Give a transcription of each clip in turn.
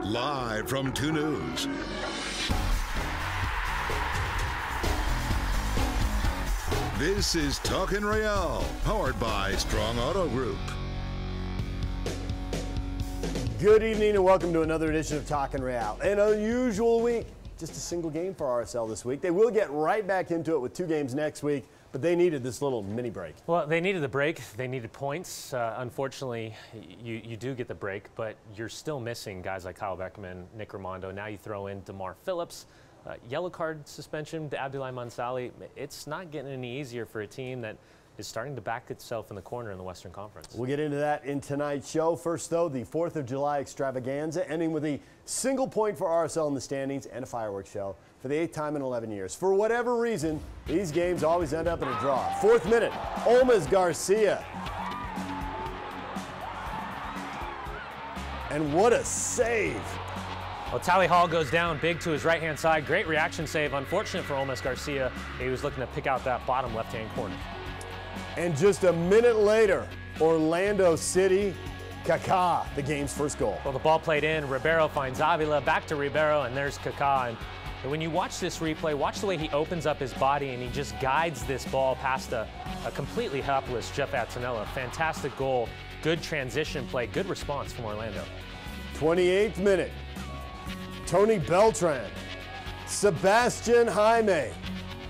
Live from 2 News. This is Talkin' Real, powered by Strong Auto Group. Good evening and welcome to another edition of Talkin' Real. An unusual week. Just a single game for RSL this week. They will get right back into it with 2 games next week, but they needed this little mini break. Well, they needed the break. They needed points. Unfortunately, you do get the break, but you're still missing guys like Kyle Beckman, Nick Raimondo. Now you throw in DeMar Phillips. Yellow card suspension to Abdoulaye Mansali. It's not getting any easier for a team that is starting to back itself in the corner in the Western Conference. We'll get into that in tonight's show. First, though, the 4th of July extravaganza, ending with a single point for RSL in the standings and a fireworks show for the 8th time in 11 years. For whatever reason, these games always end up in a draw. 4th minute, Audentis Garcia. And what a save. Well, Tally Hall goes down big to his right-hand side. Great reaction save. Unfortunate for Audentis Garcia. He was looking to pick out that bottom left-hand corner. And just a minute later, Orlando City, Kaká, the game's first goal. Well, the ball played in. Ribeiro finds Avila, back to Ribeiro, and there's Kaká. And when you watch this replay, watch the way he opens up his body and he just guides this ball past a completely helpless Jeff Attinella. Fantastic goal, good transition play, good response from Orlando. 28th minute, Tony Beltran, Sebastian Jaime,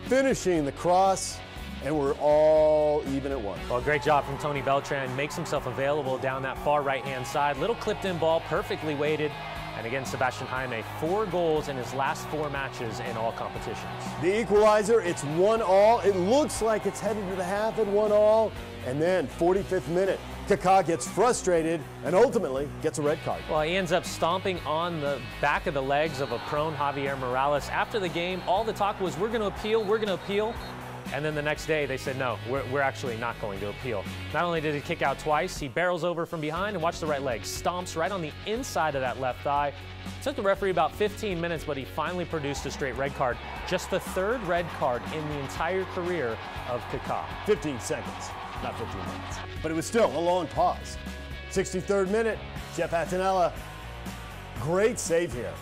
finishing the cross. And we're all even at 1. Well, great job from Tony Beltran. Makes himself available down that far right-hand side. Little clipped-in ball, perfectly weighted. And again, Sebastian Jaime, 4 goals in his last 4 matches in all competitions. The equalizer, it's 1-1. It looks like it's headed to the half at 1-1. And then, 45th minute, Kaká gets frustrated and ultimately gets a red card. Well, he ends up stomping on the back of the legs of a prone Javier Morales. After the game, all the talk was, we're going to appeal, we're going to appeal. And then the next day they said, no, we're actually not going to appeal. Not only did he kick out twice, he barrels over from behind and watch the right leg. Stomps right on the inside of that left thigh. It took the referee about 15 minutes, but he finally produced a straight red card. Just the 3rd red card in the entire career of Kaká. 15 seconds, not 15 minutes. But it was still a long pause. 63rd minute, Jeff Attinella. Great save here.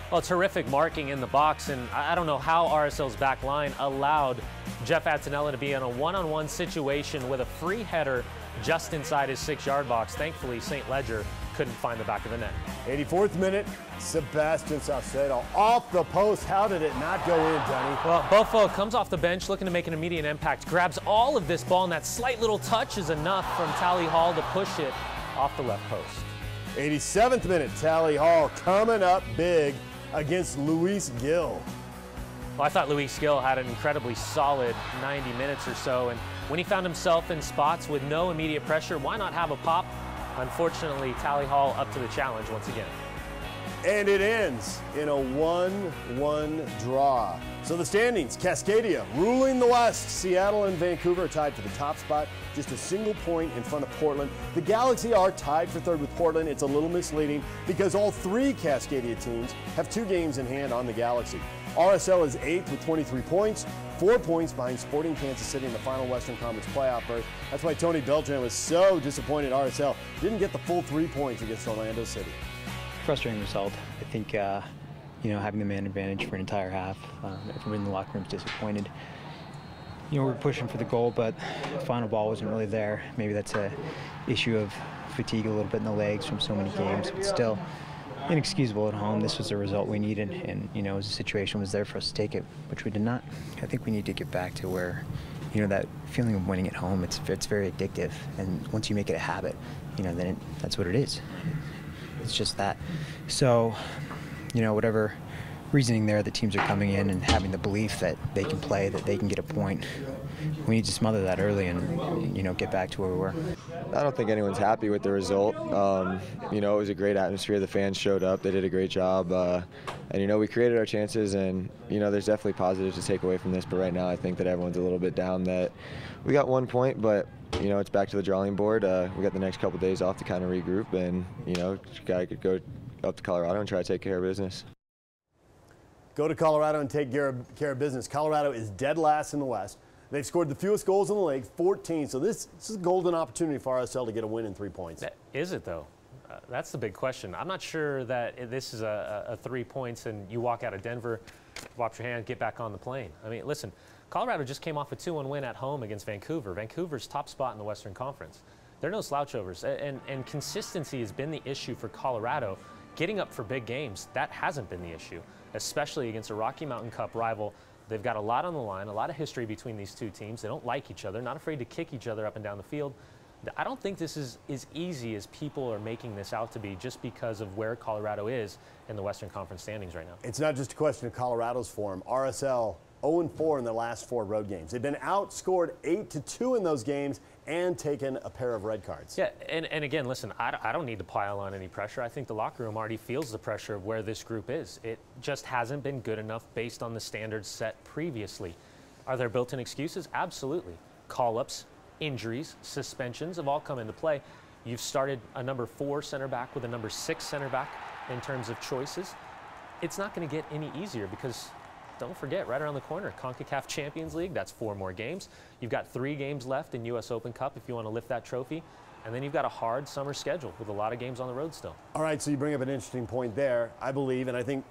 Well, terrific marking in the box, and I don't know how RSL's back line allowed Jeff Attinella to be in a one-on-one situation with a free header just inside his 6-yard box. Thankfully, St. Ledger couldn't find the back of the net. 84th minute, Sebastian Saucedo off the post. How did it not go in, Johnny? Well, Bofo comes off the bench looking to make an immediate impact, grabs all of this ball, and that slight little touch is enough from Tally Hall to push it off the left post. 87th minute, Tally Hall coming up big against Luis Gil. Well, I thought Luis Gil had an incredibly solid 90 minutes or so, and when he found himself in spots with no immediate pressure, why not have a pop? Unfortunately, Tally Hall up to the challenge once again. And it ends in a 1-1 draw. So the standings, Cascadia ruling the West. Seattle and Vancouver are tied for the top spot, just a single point in front of Portland. The Galaxy are tied for 3rd with Portland. It's a little misleading because all 3 Cascadia teams have 2 games in hand on the Galaxy. RSL is 8th with 23 points, 4 points behind Sporting Kansas City in the final Western Conference playoff berth. That's why Tony Beltran was so disappointed RSL didn't get the full 3 points against Orlando City. Frustrating result. I think, having the man advantage for an entire half, everyone in the locker room is disappointed. We're pushing for the goal, but the final ball wasn't really there. Maybe that's a issue of fatigue a little bit in the legs from so many games, but still inexcusable at home. This was the result we needed, and, the situation was there for us to take it, which we did not. I think we need to get back to where, that feeling of winning at home, it's very addictive, and once you make it a habit, then that's what it is. It's just that. So, whatever reasoning there, the teams are coming in and having the belief that they can play, that they can get a point. We need to smother that early and, get back to where we were. I don't think anyone's happy with the result. It was a great atmosphere. The fans showed up. They did a great job. And, we created our chances, and, there's definitely positives to take away from this. But right now I think that everyone's a little bit down that we got 1 point, but it's back to the drawing board. We got the next couple days off to kind of regroup, and guy could go up to Colorado and try to take care of business. Go to Colorado and take care of business. Colorado is dead last in the West. They've scored the fewest goals in the league, 14. So this is a golden opportunity for RSL to get a win in 3 points. Is it though? That's the big question. I'm not sure that this is a 3 points and you walk out of Denver, wash your hands, get back on the plane. I mean, listen, Colorado just came off a 2-1 win at home against Vancouver. Vancouver's top spot in the Western Conference. They're no slouchovers, and consistency has been the issue for Colorado. Getting up for big games, that hasn't been the issue, especially against a Rocky Mountain Cup rival. They've got a lot on the line, a lot of history between these two teams. They don't like each other, not afraid to kick each other up and down the field. I don't think this is as easy as people are making this out to be just because of where Colorado is in the Western Conference standings right now. It's not just a question of Colorado's form. RSL 0-4 in their last 4 road games. They've been outscored 8-2 in those games and taken a pair of red cards. Yeah, and again, listen, I don't need to pile on any pressure. I think the locker room already feels the pressure of where this group is. It just hasn't been good enough based on the standards set previously. Are there built-in excuses? Absolutely. Call-ups, injuries, suspensions have all come into play. You've started a number 4 center back with a number 6 center back in terms of choices. It's not going to get any easier because don't forget, right around the corner, CONCACAF Champions League, that's 4 more games. You've got 3 games left in US Open Cup if you want to lift that trophy. And then you've got a hard summer schedule with a lot of games on the road still. All right, so you bring up an interesting point there. I believe, and I think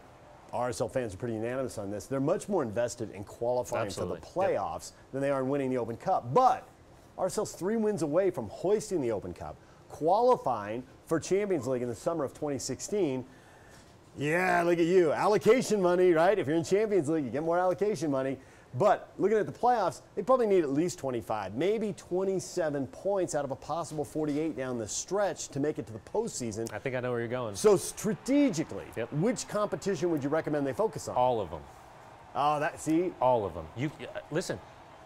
RSL fans are pretty unanimous on this, they're much more invested in qualifying for the playoffs than they are in winning the Open Cup. But RSL's 3 wins away from hoisting the Open Cup, qualifying for Champions League in the summer of 2016. Yeah, look at you. Allocation money, right? If you're in Champions League, you get more allocation money. But looking at the playoffs, they probably need at least 25, maybe 27 points out of a possible 48 down the stretch to make it to the postseason. I think I know where you're going. So strategically, which competition would you recommend they focus on? All of them. Oh, see? All of them. You listen,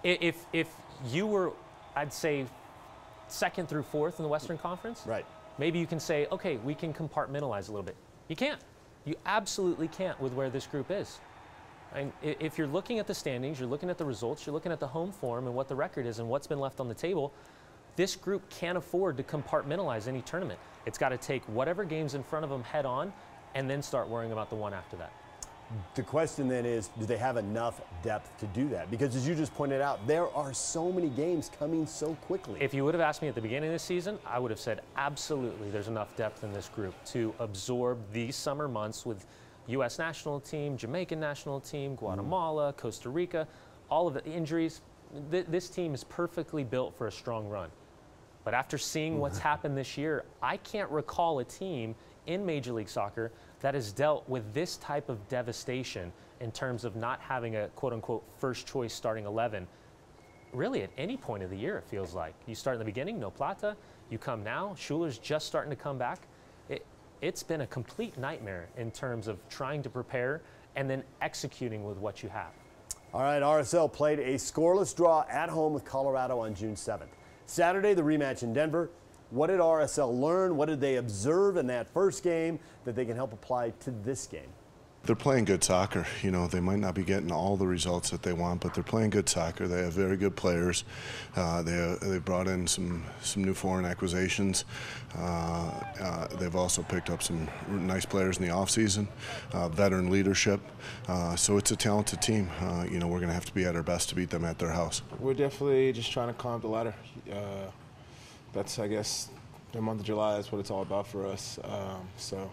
if you were, I'd say, 2nd through 4th in the Western Conference, right? Maybe you can say, okay, we can compartmentalize a little bit. You can't. You absolutely can't with where this group is. And if you're looking at the standings, you're looking at the results, you're looking at the home form and what the record is and what's been left on the table, this group can't afford to compartmentalize any tournament. It's got to take whatever game's in front of them head on and then start worrying about the one after that. The question then is, do they have enough depth to do that? Because as you just pointed out, there are so many games coming so quickly. If you would have asked me at the beginning of the season, I would have said absolutely there's enough depth in this group to absorb these summer months with U.S. national team, Jamaican national team, Guatemala, Costa Rica, all of the injuries. This team is perfectly built for a strong run. But after seeing what's happened this year, I can't recall a team in Major League Soccer that has dealt with this type of devastation in terms of not having a quote-unquote first choice starting 11 really at any point of the year. It feels like you start in the beginning, no plata, you come now, Schuler's just starting to come back. It's been a complete nightmare in terms of trying to prepare and then executing with what you have. All right, RSL played a scoreless draw at home with Colorado on June 7th. Saturday, the rematch in Denver. What did RSL learn? What did they observe in that first game that they can help apply to this game? They're playing good soccer. You know, they might not be getting all the results that they want, but they're playing good soccer. They have very good players. They brought in some new foreign acquisitions. They've also picked up some nice players in the offseason, veteran leadership. So it's a talented team. You know, we're going to have to be at our best to beat them at their house. We're definitely just trying to climb up the ladder. That's, I guess, the month of July is what it's all about for us. So,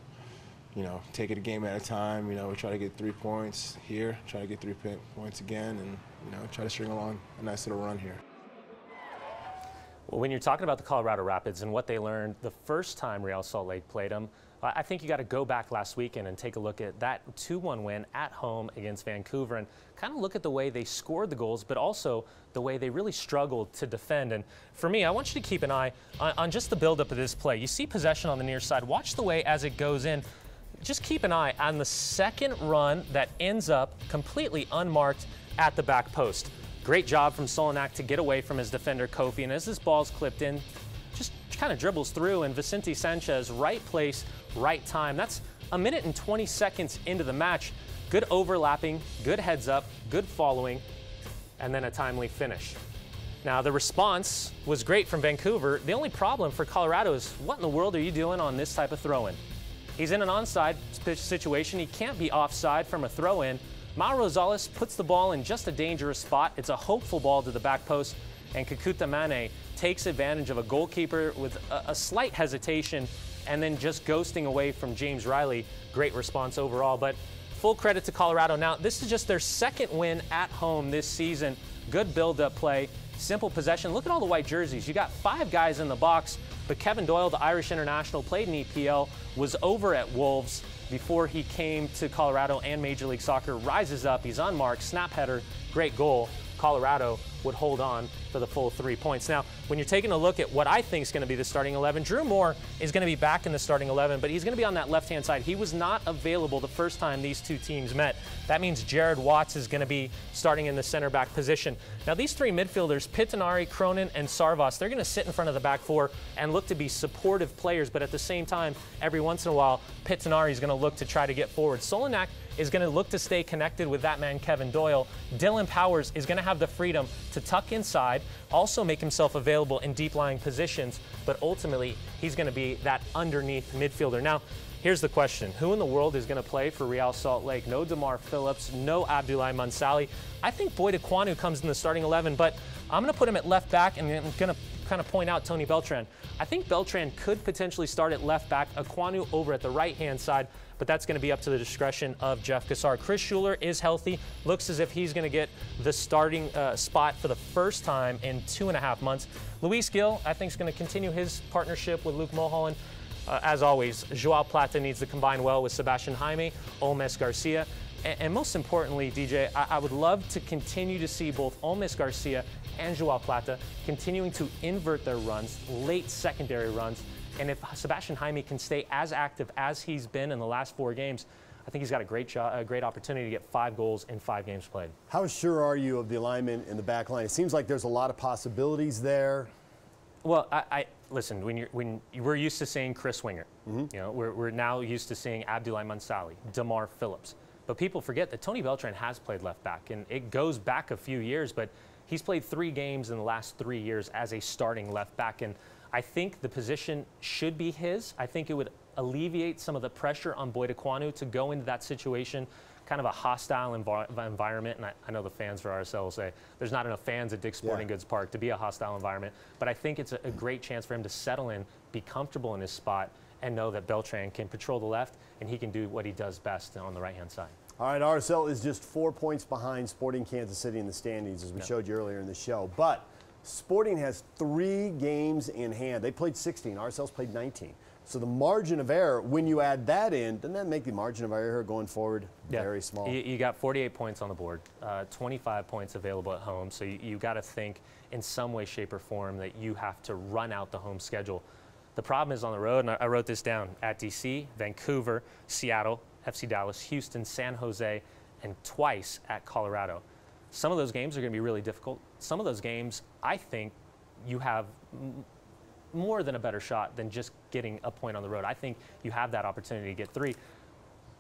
you know, take it a game at a time. You know, we try to get 3 points here, try to get 3 points again, and, you know, try to string along a nice little run here. Well, when you're talking about the Colorado Rapids and what they learned the first time Real Salt Lake played them, I think you got to go back last weekend and take a look at that 2-1 win at home against Vancouver and kind of look at the way they scored the goals, but also the way they really struggled to defend. And for me, I want you to keep an eye on just the buildup of this play. You see possession on the near side. Watch the way as it goes in. Just keep an eye on the second run that ends up completely unmarked at the back post. Great job from Solinak to get away from his defender, Kofi. And as this ball's clipped in, just kind of dribbles through, and Vicente Sanchez, right place, right time. That's a minute and 20 seconds into the match. Good overlapping, good heads up, good following, and then a timely finish. Now, the response was great from Vancouver. The only problem for Colorado is, what in the world are you doing on this type of throw-in? He's in an onside situation. He can't be offside from a throw-in. Mauro Rosales puts the ball in just a dangerous spot. It's a hopeful ball to the back post, and Kakuta Mane takes advantage of a goalkeeper with a slight hesitation and then just ghosting away from James Riley. Great response overall, but full credit to Colorado. Now, this is just their second win at home this season. Good build-up play, simple possession. Look at all the white jerseys. You got 5 guys in the box, but Kevin Doyle, the Irish international, played in EPL, was over at Wolves before he came to Colorado and Major League Soccer. Rises up, he's unmarked, snap header, great goal. Colorado would hold on for the full 3 points. Now, when you're taking a look at what I think is going to be the starting 11, Drew Moore is going to be back in the starting 11, but he's going to be on that left-hand side. He was not available the first time these two teams met. That means Jared Watts is going to be starting in the center back position. Now, these 3 midfielders, Pitanari, Cronin, and Sarvas, they're going to sit in front of the back 4 and look to be supportive players, but at the same time, every once in a while, Pitanari is going to look to try to get forward. Solinak is going to look to stay connected with that man, Kevin Doyle. Dylan Powers is going to have the freedom to tuck inside, also make himself available in deep-lying positions, but ultimately, he's going to be that underneath midfielder. Now, here's the question. Who in the world is going to play for Real Salt Lake? No DeMar Phillips, no Abdoulaye Mansali. I think Boyd Aquanu comes in the starting 11, but I'm going to put him at left back, and I'm going to kind of point out Tony Beltran. I think Beltran could potentially start at left back, Aquanu over at the right-hand side, but that's going to be up to the discretion of Jeff Cassar. Chris Schuler is healthy. Looks as if he's going to get the starting spot for the first time in 2.5 months. Luis Gil, I think, is going to continue his partnership with Luke Mulholland. As always, Joao Plata needs to combine well with Sebastian Jaime, Olmes Garcia. And most importantly, DJ, I would love to continue to see both Olmes Garcia and Joao Plata continuing to invert their runs, late secondary runs. And if Sebastian Jaime can stay as active as he's been in the last 4 games, I think he's got a great opportunity to get 5 goals in 5 games played. How sure are you of the alignment in the back line? It seems like there's a lot of possibilities there. Well, listen, we're used to seeing Chris Winger. You know, we're now used to seeing Abdoulaye Mansali, DeMar Phillips. But people forget that Tony Beltran has played left back, and it goes back a few years, but he's played 3 games in the last 3 years as a starting left back, and I think the position should be his. I think it would alleviate some of the pressure on Boyd Aquanu to go into that situation, kind of a hostile environment. And I know the fans for RSL will say there's not enough fans at Dick's Sporting Goods Park to be a hostile environment. But I think it's a great chance for him to settle in, be comfortable in his spot, and know that Beltran can patrol the left and he can do what he does best on the right-hand side. All right, RSL is just 4 points behind Sporting Kansas City in the standings, as we showed you earlier in the show. But Sporting has 3 games in hand. They played 16. RSL's played 19. So the margin of error, when you add that in, doesn't that make the margin of error going forward very small? You got 48 points on the board, 25 points available at home. So you got to think in some way, shape, or form that you have to run out the home schedule. The problem is on the road, and I wrote this down, at DC, Vancouver, Seattle, FC Dallas, Houston, San Jose, and twice at Colorado. Some of those games are going to be really difficult. Some of those games, I think, you have more than a better shot than just getting a point on the road. I think you have that opportunity to get 3.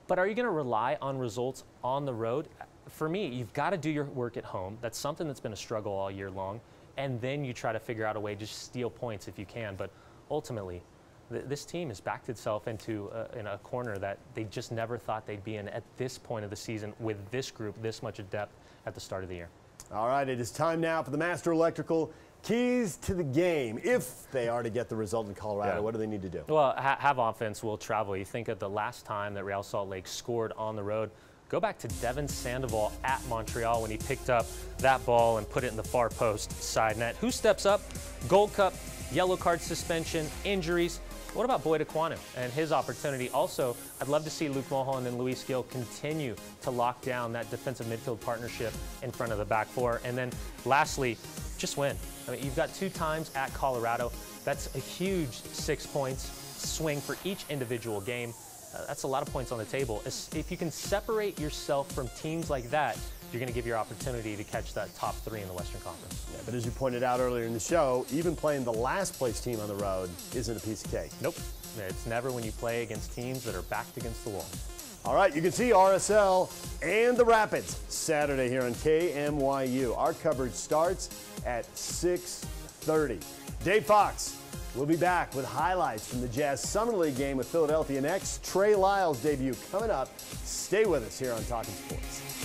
But are you going to rely on results on the road? For me, you've got to do your work at home. That's something that's been a struggle all year long. And then you try to figure out a way to just steal points if you can. But ultimately, this team has backed itself into in a corner that they just never thought they'd be in at this point of the season with this group, this much of depth at the start of the year. All right, it is time now for the Master Electrical keys to the game. If they are to get the result in Colorado, what do they need to do? Well, have offense will travel. You think of the last time that Real Salt Lake scored on the road. Go back to Devin Sandoval at Montreal when he picked up that ball and put it in the far post side net. Who steps up? Gold Cup, yellow card suspension, injuries. What about Boyd Aquanu and his opportunity? Also, I'd love to see Luke Mulholland and Luis Gil continue to lock down that defensive midfield partnership in front of the back 4. And then lastly, just win. I mean, you've got 2 times at Colorado. That's a huge 6 points swing for each individual game. That's a lot of points on the table. If you can separate yourself from teams like that, you're going to give your opportunity to catch that top 3 in the Western Conference. Yeah, but as you pointed out earlier in the show, even playing the last place team on the road isn't a piece of cake. Nope. It's never when you play against teams that are backed against the wall. All right, you can see RSL and the Rapids Saturday here on KMYU. Our coverage starts at 6:30. Dave Fox will be back with highlights from the Jazz Summer League game with Philadelphia next. Trey Lyles' debut coming up. Stay with us here on Talkin' Sports.